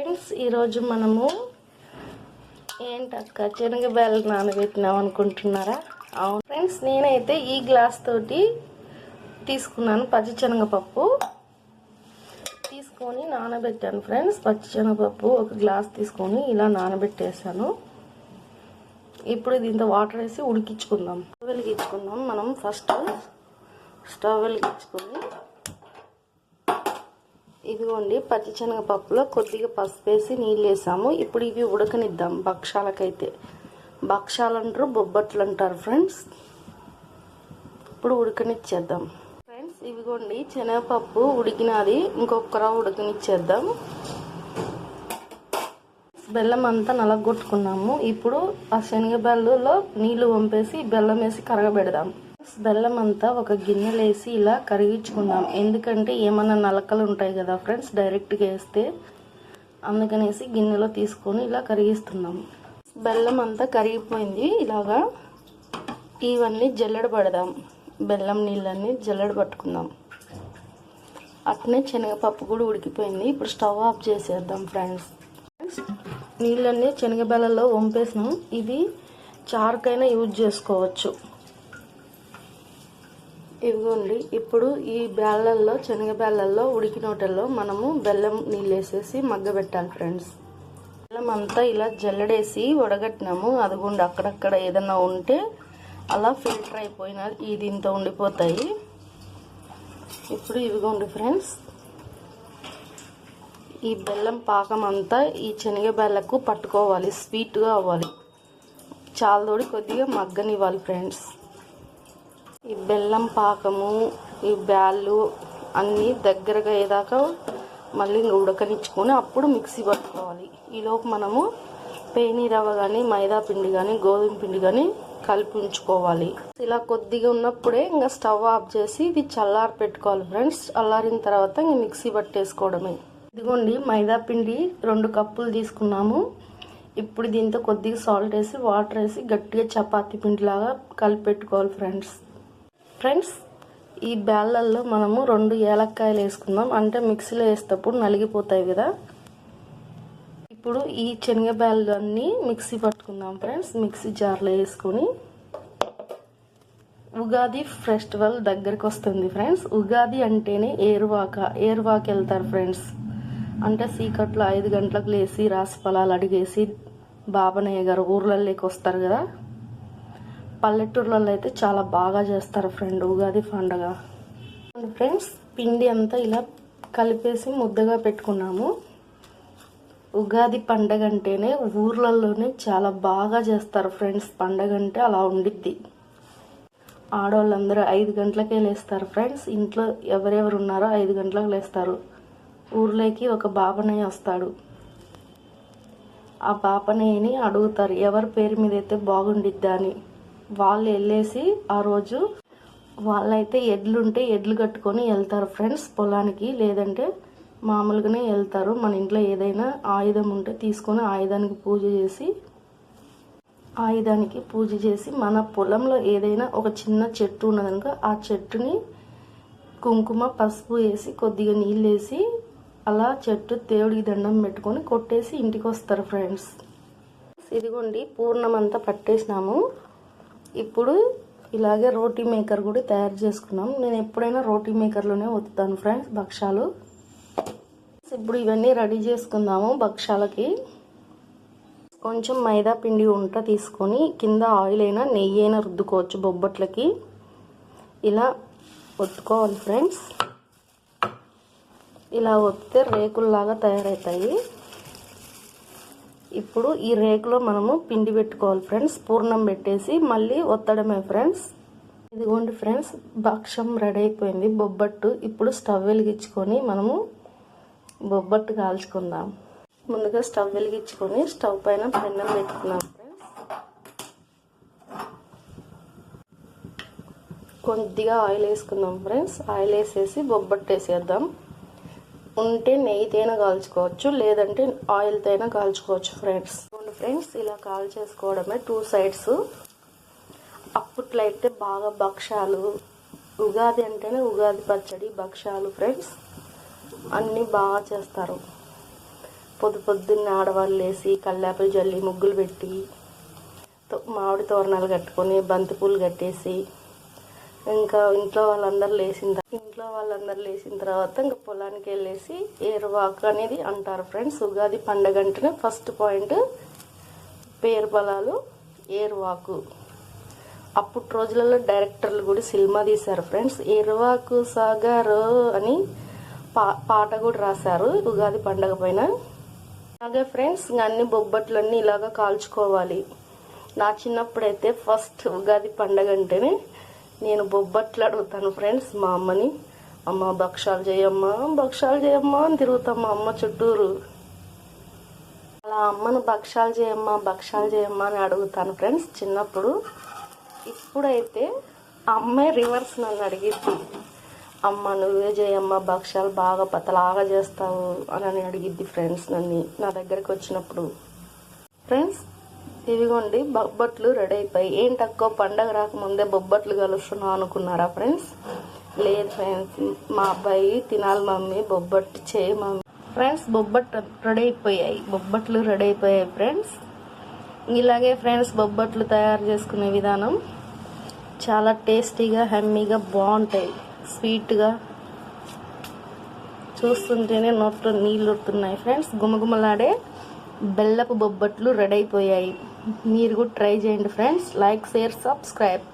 Friends ఈరోజు మనము ఏంటక్క శనగబెల్లు నానబెట్టినాం అనుకుంటున్నారా? అవును ఫ్రెండ్స్, నేనైతే ఈ గ్లాస్ తోటి తీసుకున్నాను పచ్చిశనగపప్పు తీసుకొని నానబెట్టాను ఫ్రెండ్స్. పచ్చిశనగపప్పు ఒక గ్లాస్ తీసుకొని ఇలా నానబెట్టేసాను. ఇప్పుడు దీంతో వాటర్ వేసి ఉడికించుకుందాం. మనం ఫస్ట్ స్టవ్ వెలిగించుకొని ఇదిగోండి పచ్చిశనగపప్పులో కొద్దిగా పసుపు వేసి నీళ్ళు వేసాము. ఇప్పుడు ఇవి ఉడకనిద్దాం. భక్షాలకైతే భక్షాలు అంటారు, బొబ్బట్లు అంటారు ఫ్రెండ్స్. ఇప్పుడు ఉడకనిచ్చేద్దాం ఫ్రెండ్స్. ఇవిగోండి శనగపప్పు ఉడికినది, ఇంకొక రవ్వ ఉడకనిచ్చేద్దాం. బెల్లం అంతా నలగొట్టుకున్నాము. ఇప్పుడు ఆ శనగబెల్లలో నీళ్లు వంపేసి బెల్లం వేసి కరగబెడదాం. బెల్లం అంతా ఒక గిన్నెలో వేసి ఇలా కరిగించుకుందాం. ఎందుకంటే ఏమన్నా నలకలు ఉంటాయి కదా ఫ్రెండ్స్ డైరెక్ట్గా వేస్తే, అందుకనేసి గిన్నెలో తీసుకొని ఇలా కరిగిస్తున్నాం. బెల్లం అంతా కరిగిపోయింది. ఇలాగా ఇవన్నీ జల్లెడ పడదాం. బెల్లం నీళ్ళన్నీ జల్లెడ పట్టుకుందాం. అట్నే శనగపప్పు కూడా ఉడికిపోయింది. ఇప్పుడు స్టవ్ ఆఫ్ చేసేద్దాం ఫ్రెండ్స్. నీళ్ళన్నీ శనగబెల్లలో వంపేసినాం. ఇది చారుకైనా యూజ్ చేసుకోవచ్చు. ఇదిగోండి ఇప్పుడు ఈ బెల్లల్లో శనగబెల్లలో ఉడికినోటల్లో మనము బెల్లం నీళ్ళు వేసేసి మగ్గబెట్టాలి ఫ్రెండ్స్. బెల్లం అంతా ఇలా జల్లడేసి వడగట్టినాము. అదిగోండి అక్కడక్కడ ఏదన్నా ఉంటే అలా ఫిల్టర్ అయిపోయిన ఈ దీంతో ఉండిపోతాయి. ఇప్పుడు ఇదిగోండి ఫ్రెండ్స్, ఈ బెల్లం పాకం అంతా ఈ శనగబెల్లకు పట్టుకోవాలి. స్వీట్గా అవ్వాలి. చాలదోడి కొద్దిగా మగ్గనివ్వాలి ఫ్రెండ్స్. ఈ బెల్లం పాకము ఈ బ్యాళ్ళు అన్నీ దగ్గరగా అయ్యేదాకా మళ్ళీ ఉడకనిచ్చుకొని అప్పుడు మిక్సీ పట్టుకోవాలి. ఈలోపు మనము పేని రవ్వ కానీ మైదా పిండి కానీ గోధుమ పిండి కానీ కలిపి ఉంచుకోవాలి. ఇలా కొద్దిగా ఉన్నప్పుడే ఇంకా స్టవ్ ఆఫ్ చేసి ఇది చల్లారి పెట్టుకోవాలి ఫ్రెండ్స్. చల్లారిన తర్వాత ఇంక మిక్సీ పట్టేసుకోవడమే. ఇదిగోండి మైదా పిండి 2 కప్పులు తీసుకున్నాము. ఇప్పుడు దీంతో కొద్దిగా సాల్ట్ వేసి వాటర్ వేసి గట్టిగా చపాతీ పిండిలాగా కలిపి పెట్టుకోవాలి ఫ్రెండ్స్. ఈ బ్యాళ్ళల్లో మనము 2 ఏలక్కాయలు వేసుకుందాం. అంటే మిక్సీలో వేసేటప్పుడు నలిగిపోతాయి కదా. ఇప్పుడు ఈ శనగబెల్లు అన్నీ మిక్సీ పట్టుకుందాం ఫ్రెండ్స్. మిక్సీ జార్లో వేసుకొని ఉగాది ఫెస్టివల్ దగ్గరికి వస్తుంది ఫ్రెండ్స్. ఉగాది అంటేనే ఏరువాకి వెళ్తారు ఫ్రెండ్స్. అంటే చీకట్లో 5 గంటలకు లేచి రాసి ఫలాలు అడిగేసి బాబనయ్య గారు ఊర్లలోకి వస్తారు కదా. పల్లెటూర్లలో అయితే చాలా బాగా చేస్తారు ఫ్రెండ్ ఉగాది పండగ. ఫ్రెండ్స్ పిండి అంతా ఇలా కలిపేసి ముద్దగా పెట్టుకున్నాము. ఉగాది పండగ అంటేనే ఊర్లలోనే చాలా బాగా చేస్తారు ఫ్రెండ్స్. పండగ అంటే అలా ఉండిద్ది. ఆడవాళ్ళందరూ 5 గంటలకే లేస్తారు ఫ్రెండ్స్. ఇంట్లో ఎవరెవరు ఉన్నారో 5 గంటలకు లేస్తారు. ఊర్లోకి ఒక బాపనయ్య వస్తాడు. ఆ బాపనయ్యని అడుగుతారు ఎవరి పేరు మీద అయితే బాగుండిద్దా అని. వాళ్ళు వెళ్ళేసి ఆ రోజు వాళ్ళైతే ఎడ్లుంటే ఎడ్లు కట్టుకొని వెళ్తారు ఫ్రెండ్స్ పొలానికి. లేదంటే మామూలుగానే వెళ్తారు. మన ఇంట్లో ఏదైనా ఆయుధం ఉంటే తీసుకొని ఆయుధానికి పూజ చేసి మన పొలంలో ఏదైనా ఒక చిన్న చెట్టు ఉన్నదనుకో ఆ చెట్టుని కుంకుమ పసుపు వేసి కొద్దిగా నీళ్ళు వేసి అలా చెట్టు దేవుడికి దండం పెట్టుకొని కొట్టేసి ఇంటికి వస్తారు ఫ్రెండ్స్. ఇదిగోండి పూర్ణం అంతా పట్టేసినాము. ఇప్పుడు ఇలాగే రోటీ మేకర్ కూడా తయారు చేసుకున్నాం. నేను ఎప్పుడైనా రోటీ మేకర్లోనే వత్తాను ఫ్రెండ్స్ భక్షాలు. ఇప్పుడు ఇవన్నీ రెడీ చేసుకుందాము భక్షాలకి. కొంచెం మైదా పిండి ఉంట తీసుకొని కింద ఆయిల్ అయినా నెయ్యి అయినా రుద్దుకోవచ్చు బొబ్బట్లకి. ఇలా ఒత్తుకోవాలి ఫ్రెండ్స్. ఇలా ఒత్తితే రేకుల్లాగా తయారవుతాయి. ఇప్పుడు ఈ రేకులో మనము పిండి పెట్టుకోవాలి ఫ్రెండ్స్. పూర్ణం పెట్టేసి మళ్ళీ ఒత్తడమే ఫ్రెండ్స్. ఇదిగోండి ఫ్రెండ్స్ భక్షం రెడీ అయిపోయింది బొబ్బట్టు. ఇప్పుడు స్టవ్ వెలిగించుకొని మనము బొబ్బట్టు కాల్చుకుందాం. ముందుగా స్టవ్ వెలిగించుకొని స్టవ్ పైన పెన్నం పెట్టుకున్నాం ఫ్రెండ్స్. కొద్దిగా ఆయిల్ వేసుకుందాం ఫ్రెండ్స్. ఆయిల్ వేసేసి బొబ్బట్టు వేసేద్దాం. ఉంటే నెయ్యితోనే కాల్చుకోవచ్చు, లేదంటే ఆయిల్తో అయినా కాల్చుకోవచ్చు ఫ్రెండ్స్. ఇలా కాల్ చేసుకోవడమే 2 సైడ్స్. అప్పట్లో అయితే బాగా భక్షాలు, ఉగాది అంటేనే ఉగాది పచ్చడి భక్షాలు ఫ్రెండ్స్ అన్నీ బాగా చేస్తారు. పొద్దున్నే ఆడవాళ్ళు లేసి కల్లాపులు జల్లి ముగ్గులు పెట్టి మామిడి తోరణాలు కట్టుకొని బంతిపూలు కట్టేసి ఇంకా ఇంట్లో వాళ్ళందరూ లేచిన తర్వాత ఇంకా పొలానికి వెళ్ళేసి ఏరువాకు అనేది అంటారు ఫ్రెండ్స్. ఉగాది పండగ అంటేనే ఫస్ట్ పాయింట్ పేరు పొలాలు ఏరువాకు. అప్పుడు రోజులలో డైరెక్టర్లు కూడా సినిమా తీశారు ఫ్రెండ్స్. ఏరువాకు సాగారు అని పాట కూడా రాశారు ఉగాది పండగ పైన. అలాగే ఫ్రెండ్స్ అన్ని బొబ్బట్లన్నీ ఇలాగా కాల్చుకోవాలి. నా చిన్నప్పుడైతే ఫస్ట్ ఉగాది పండగ అంటేనే నేను బొబ్బట్లు అడుగుతాను ఫ్రెండ్స్ మా అమ్మని. అమ్మ భక్షాలు చేయమ్మా అని తిరుగుతాం మా అమ్మ చుట్టూరు. అలా అమ్మను భక్షాలు చేయమ్మా అని అడుగుతాను ఫ్రెండ్స్ చిన్నప్పుడు. ఇప్పుడైతే అమ్మే రివర్స్ నన్ను అడిగిద్ది. అమ్మ నువ్వే చేయమ్మా భక్షాలు బాగా పతలాగా చేస్తావు అని అడిగిద్ది ఫ్రెండ్స్ నన్ను నా దగ్గరికి వచ్చినప్పుడు. ఫ్రెండ్స్ ఇవిగోండి బొబ్బట్లు రెడీ అయిపోయి. ఏంటక్కో పండగ రాకముందే బొబ్బట్లు కలుస్తున్నావు అనుకున్నారా ఫ్రెండ్స్? లేదు ఫ్రెండ్స్, మా అబ్బాయి తినాలి మమ్మీ బొబ్బట్లు చేయి మమ్మీ. ఫ్రెండ్స్ బొబ్బట్లు రెడీ అయిపోయాయి ఫ్రెండ్స్. ఇలాగే ఫ్రెండ్స్ బొబ్బట్లు తయారు చేసుకునే విధానం చాలా టేస్టీగా హమ్మీగా బాగుంటాయి. స్వీట్గా చూస్తుంటేనే నోట్లో నీళ్ళు వస్తున్నాయి ఫ్రెండ్స్. గుమగుమలాడే బెల్లపు బొబ్బట్లు రెడీ అయిపోయాయి. మీరు కూడా ట్రై చేయండి friends. Like, share, subscribe.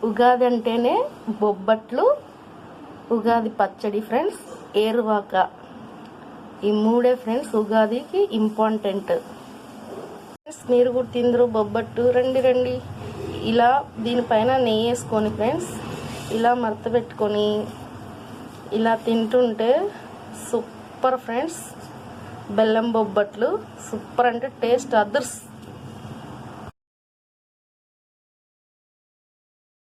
Ugadi అంటేనే బొబ్బట్లు, ఉగాది పచ్చడి ఫ్రెండ్స్, ఏరువాక, ఈ మూడే ఫ్రెండ్స్ ఉగాదికి ఇంపార్టెంట్. మీరు కూడా తిందరు బొబ్బట్టు. రండి ఇలా దీనిపైన నెయ్యి వేసుకొని ఫ్రెండ్స్ ఇలా మడత పెట్టుకొని ఇలా తింటుంటే సూపర్ ఫ్రెండ్స్. బెల్లం బొబ్బట్లు సూపర్ అంటే టేస్ట్ అదర్స్.